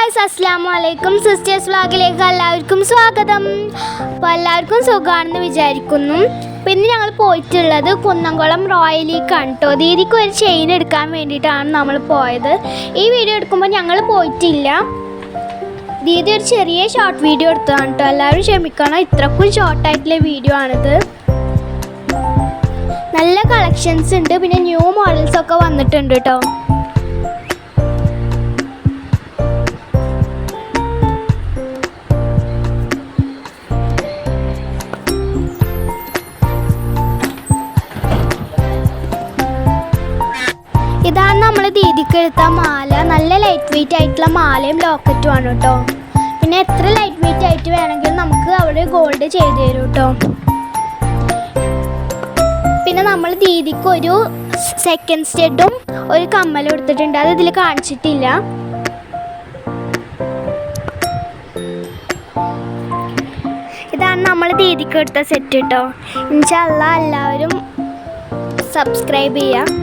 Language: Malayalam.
ഗായ്സ്, അസ്സലാമു അലൈക്കും. സിസ്റ്റേഴ്സ് വ്ളോഗിലേക്ക് എല്ലാവർക്കും സ്വാഗതം. അപ്പോൾ എല്ലാവർക്കും സുഖമാണെന്ന് വിചാരിക്കുന്നു. പിന്നെ ഞങ്ങൾ പോയിട്ടുള്ളത് കുന്നംകുളം റോയലിക്കാണ് കേട്ടോ. ദീദിക്ക് ഒരു ചെയിൻ എടുക്കാൻ വേണ്ടിയിട്ടാണ് നമ്മൾ പോയത്. ഈ വീഡിയോ എടുക്കുമ്പോൾ ഞങ്ങൾ പോയിട്ടില്ല. ദീദി ഒരു ചെറിയ ഷോർട്ട് വീഡിയോ എടുത്തതാണ് കേട്ടോ. എല്ലാവരും ക്ഷമിക്കണം, ഇത്രക്കും ഷോർട്ടായിട്ടുള്ള വീഡിയോ ആണിത്. നല്ല കളക്ഷൻസ് ഉണ്ട്, പിന്നെ ന്യൂ മോഡൽസൊക്കെ വന്നിട്ടുണ്ട് കേട്ടോ. ഇതാണ് നമ്മൾ ദീദിക്ക് എടുത്ത മാല. നല്ല ലൈറ്റ് വെയിറ്റ് ആയിട്ടുള്ള മാലയും ലോക്കറ്റും ആണ് കേട്ടോ. പിന്നെ എത്ര ലൈറ്റ് വെയിറ്റ് ആയിട്ട് വേണമെങ്കിലും നമുക്ക് അവിടെ ഗോൾഡ് ചെയ്ത് തരും കേട്ടോ. പിന്നെ നമ്മൾ ദീദിക്ക് ഒരു സെക്കൻഡ് സ്റ്റെഡും ഒരു കമ്മലും എടുത്തിട്ടുണ്ട്. അത് ഇതിൽ കാണിച്ചിട്ടില്ല. ഇതാണ് നമ്മൾ ദീദിക്ക് എടുത്ത സെറ്റ് കേട്ടോ. ഇൻഷാ അല്ലാഹ് എല്ലാവരും സബ്സ്ക്രൈബ് ചെയ്യുക.